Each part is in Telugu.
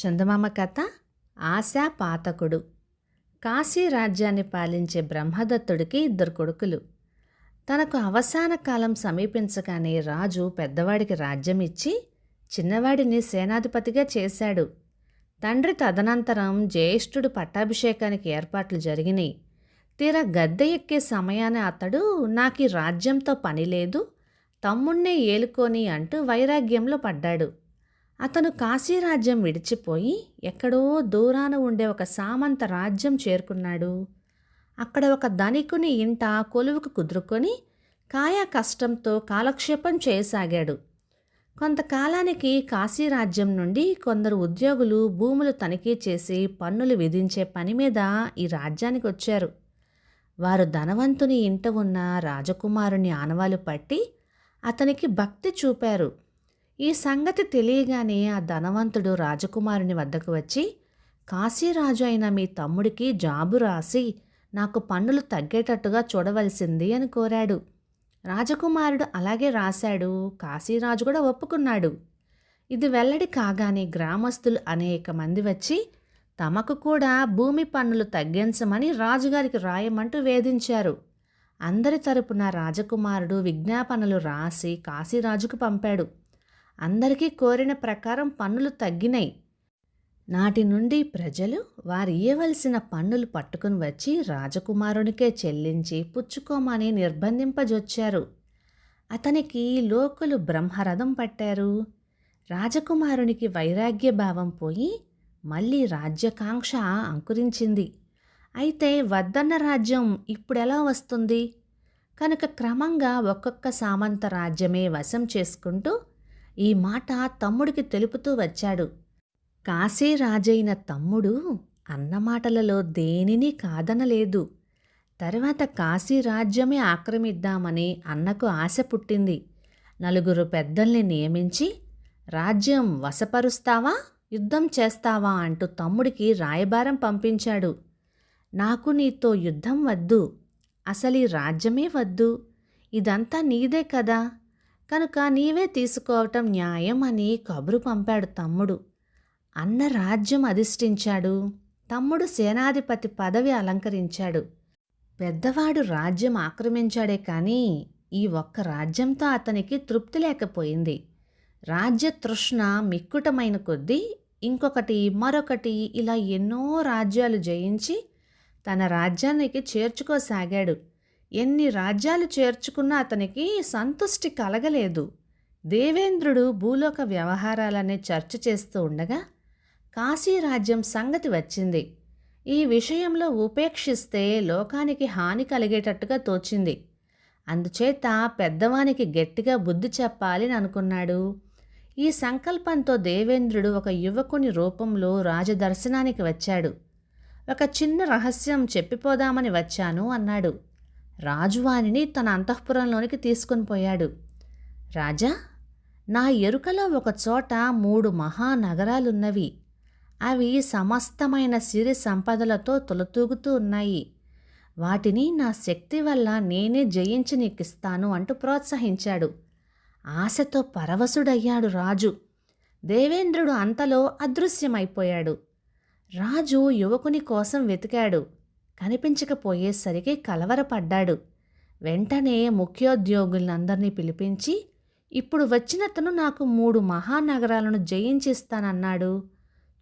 చందమామ కథ ఆశా పాతకుడు. కాశీ రాజ్యాన్ని పాలించే బ్రహ్మదత్తుడికి ఇద్దరు కొడుకులు. తనకు అవసాన కాలం సమీపించగానే రాజు పెద్దవాడికి రాజ్యం ఇచ్చి చిన్నవాడిని సేనాధిపతిగా చేశాడు. తండ్రి తదనంతరం జ్యేష్ఠుడు పట్టాభిషేకానికి ఏర్పాట్లు జరిగినాయి. తీరా గద్దె ఎక్కే సమయాన అతడు నాకు ఈ రాజ్యంతో పని లేదు, తమ్ముణ్ణే ఏలుకొని అంటూ వైరాగ్యంలో పడ్డాడు. అతను కాశీరాజ్యం విడిచిపోయి ఎక్కడో దూరాన ఉండే ఒక సామంత రాజ్యం చేరుకున్నాడు. అక్కడ ఒక ధనికుని ఇంట కొలువుకు కుదురుకొని కాయా కష్టంతో కాలక్షేపం చేయసాగాడు. కొంతకాలానికి కాశీరాజ్యం నుండి కొందరు ఉద్యోగులు భూములు తనిఖీ చేసి పన్నులు విధించే పని మీద ఈ రాజ్యానికి వచ్చారు. వారు ధనవంతుని ఇంట ఉన్న రాజకుమారుని ఆనవాలు పట్టి అతనికి భక్తి చూపారు. ఈ సంగతి తెలియగానే ఆ ధనవంతుడు రాజకుమారుని వద్దకు వచ్చి, కాశీరాజు అయిన మీ తమ్ముడికి జాబు రాసి నాకు పన్నులు తగ్గేటట్టుగా చూడవలసింది అని కోరాడు. రాజకుమారుడు అలాగే రాశాడు. కాశీరాజు కూడా ఒప్పుకున్నాడు. ఇది వెల్లడి కాగానే గ్రామస్తులు అనేక మంది వచ్చి తమకు కూడా భూమి పన్నులు తగ్గించమని రాజుగారికి రాయమంటూ వేధించారు. అందరి తరపున రాజకుమారుడు విజ్ఞాపనలు రాసి కాశీరాజుకు పంపాడు. అందరికీ కోరిన ప్రకారం పన్నులు తగ్గినాయి. నాటి నుండి ప్రజలు వారు ఇయ్యవలసిన పన్నులు పట్టుకుని వచ్చి రాజకుమారునికే చెల్లించి పుచ్చుకోమని నిర్బంధింపజొచ్చారు. అతనికి లోకులు బ్రహ్మరథం పట్టారు. రాజకుమారునికి వైరాగ్య భావం పోయి మళ్ళీ రాజ్యకాంక్ష అంకురించింది. అయితే వద్దన్న రాజ్యం ఇప్పుడెలా వస్తుంది కనుక క్రమంగా ఒక్కొక్క సామంత రాజ్యమే వశం చేసుకుంటూ ఈ మాట తమ్ముడికి తెలుపుతూ వచ్చాడు. కాశీరాజైన తమ్ముడు అన్నమాటలలో దేనిని కాదనలేదు. తర్వాత కాశీరాజ్యమే ఆక్రమిద్దామని అన్నకు ఆశ పుట్టింది. నలుగురు పెద్దల్ని నియమించి రాజ్యం వశపరుస్తావా, యుద్ధం చేస్తావా అంటూ తమ్ముడికి రాయబారం పంపించాడు. నాకు నీతో యుద్ధం వద్దు, అసలు ఈ రాజ్యమే వద్దు, ఇదంతా నీదే కదా, కనుక నీవే తీసుకోవటం న్యాయం అని కబురు పంపాడు తమ్ముడు. అన్న రాజ్యం అధిష్ఠించాడు. తమ్ముడు సేనాధిపతి పదవి అలంకరించాడు. పెద్దవాడు రాజ్యం ఆక్రమించాడే కానీ ఈ ఒక్క రాజ్యంతో అతనికి తృప్తి లేకపోయింది. రాజ్య తృష్ణ మిక్కుటమైన కొద్దీ ఇంకొకటి మరొకటి ఇలా ఎన్నో రాజ్యాలు జయించి తన రాజ్యానికి చేర్చుకోసాగాడు. ఎన్ని రాజ్యాలు చేర్చుకున్నా అతనికి సంతుష్టి కలగలేదు. దేవేంద్రుడు భూలోక వ్యవహారాలనే చర్చ చేస్తూ ఉండగా కాశీరాజ్యం సంగతి వచ్చింది. ఈ విషయంలో ఉపేక్షిస్తే లోకానికి హాని కలిగేటట్టుగా తోచింది. అందుచేత పెద్దవానికి గట్టిగా బుద్ధి చెప్పాలని అనుకున్నాడు. ఈ సంకల్పంతో దేవేంద్రుడు ఒక యువకుని రూపంలో రాజదర్శనానికి వచ్చాడు. ఒక చిన్న రహస్యం చెప్పిపోదామని వచ్చాను అన్నాడు. రాజువాణిని తన అంతఃపురంలోనికి తీసుకొని పోయాడు. రాజా, నా ఎరుకలో ఒక చోట 3 మహానగరాలున్నవి. అవి సమస్తమైన సిరి సంపదలతో తులతూగుతూ ఉన్నాయి. వాటిని నా శక్తి వల్ల నేనే జయించి నీకిస్తాను అంటూ ప్రోత్సహించాడు. ఆశతో పరవశుడయ్యాడు రాజు. దేవేంద్రుడు అంతలో అదృశ్యమైపోయాడు. రాజు యువకుని కోసం వెతికాడు. కనిపించకపోయేసరికి కలవరపడ్డాడు. వెంటనే ముఖ్యోద్యోగులందరినీ పిలిపించి, ఇప్పుడు వచ్చినతను నాకు 3 మహానగరాలను జయించిస్తానన్నాడు.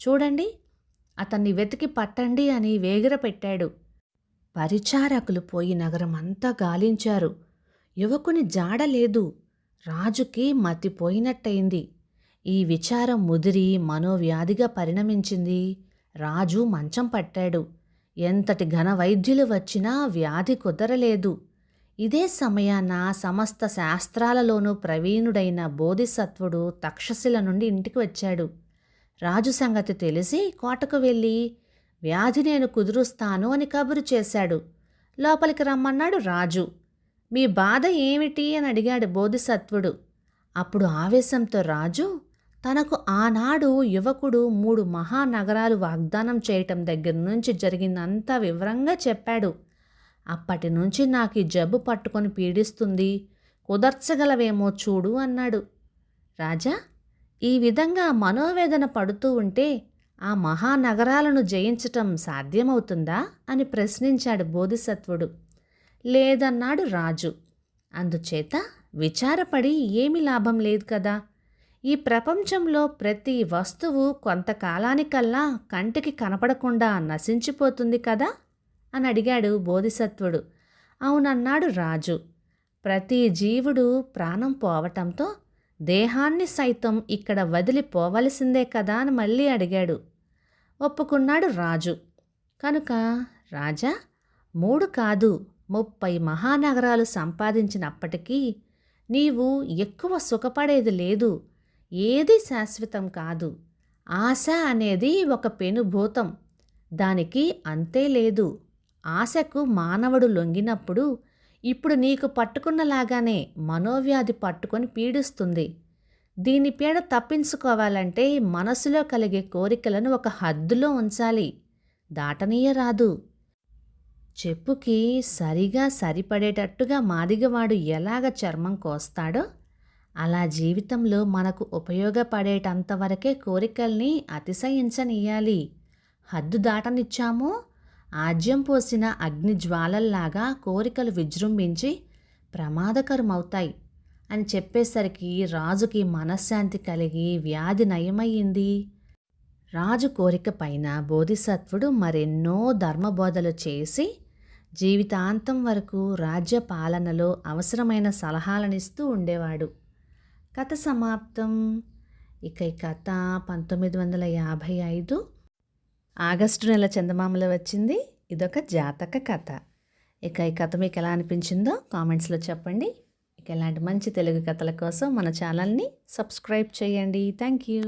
చూడండి, అతన్ని వెతికి పట్టండి అని వేగిరపెట్టాడు. పరిచారకులు పోయి నగరమంతా గాలించారు. యువకుని జాడలేదు. రాజుకి మతిపోయినట్టయింది. ఈ విచారం ముదిరి మనోవ్యాధిగా పరిణమించింది. రాజు మంచం పట్టాడు. ఎంతటి ఘన వైద్యులు వచ్చినా వ్యాధి కుదరలేదు. ఇదే సమయాన సమస్త శాస్త్రాలలోనూ ప్రవీణుడైన బోధిసత్వుడు తక్షశిల నుండి ఇంటికి వచ్చాడు. రాజు సంగతి తెలిసి కోటకు వెళ్ళి వ్యాధి నేను కుదురుస్తాను అని కబురు చేశాడు. లోపలికి రమ్మన్నాడు రాజు. మీ బాధ ఏమిటి అని అడిగాడు బోధిసత్వుడు. అప్పుడు ఆవేశంతో రాజు తనకు ఆనాడు యువకుడు 3 మహానగరాలు వాగ్దానం చేయటం దగ్గర నుంచి జరిగిందంతా వివరంగా చెప్పాడు. అప్పటి నుంచి నాకు ఈ జబ్బు పట్టుకొని పీడిస్తుంది, కుదర్చగలవేమో చూడు అన్నాడు. రాజా, ఈ విధంగా మనోవేదన పడుతూ ఉంటే ఆ మహానగరాలను జయించటం సాధ్యమవుతుందా అని ప్రశ్నించాడు బోధిసత్వుడు. లేదన్నాడు రాజు. అందుచేత విచారపడి ఏమీ లాభం లేదు కదా. ఈ ప్రపంచంలో ప్రతి వస్తువు కొంతకాలానికల్లా కంటికి కనపడకుండా నశించిపోతుంది కదా అని అడిగాడు బోధిసత్వుడు. అవునన్నాడు రాజు. ప్రతి జీవుడు ప్రాణం పోవటంతో దేహాన్ని సైతం ఇక్కడ వదిలిపోవలసిందే కదా అని మళ్ళీ అడిగాడు. ఒప్పుకున్నాడు రాజు. కనుక రాజా, 3 కాదు 30 మహానగరాలు సంపాదించినప్పటికీ నీవు ఎక్కువ సుఖపడేది లేదు. ఏది శాశ్వతం కాదు. ఆశ అనేది ఒక పెనుభూతం. దానికి అంతే లేదు. ఆశకు మానవుడు లొంగినప్పుడు ఇప్పుడు నీకు పట్టుకున్నలాగానే మనోవ్యాధి పట్టుకొని పీడిస్తుంది. దీని పీడ తప్పించుకోవాలంటే మనసులో కలిగే కోరికలను ఒక హద్దులో ఉంచాలి, దాటనీయరాదు. చెప్పుకి సరిగా సరిపడేటట్టుగా మాదిగవాడు ఎలాగ చర్మం కోస్తాడో అలా జీవితంలో మనకు ఉపయోగపడేటంతవరకే కోరికల్ని అతిశయించనీయాలి. హద్దు దాటనిచ్చామో ఆజ్యం పోసిన అగ్ని జ్వాలల్లాగా కోరికలు విజృంభించి ప్రమాదకరమవుతాయి అని చెప్పేసరికి రాజుకి మనశ్శాంతి కలిగి వ్యాధి నయమయ్యింది. రాజు కోరిక పైన బోధిసత్వుడు మరెన్నో ధర్మబోధలు చేసి జీవితాంతం వరకు రాజ్య పాలనలో అవసరమైన సలహాలనిస్తూ ఉండేవాడు. కథ సమాప్తం. ఇక ఈ కథ 1955 ఆగస్టు నెల చందమామలో వచ్చింది. ఇదొక జాతక కథ. ఇక ఈ కథ మీకు ఎలా అనిపించిందో కామెంట్స్లో చెప్పండి. ఇక ఇలాంటి మంచి తెలుగు కథల కోసం మన ఛానల్ని సబ్స్క్రైబ్ చేయండి. Thank you.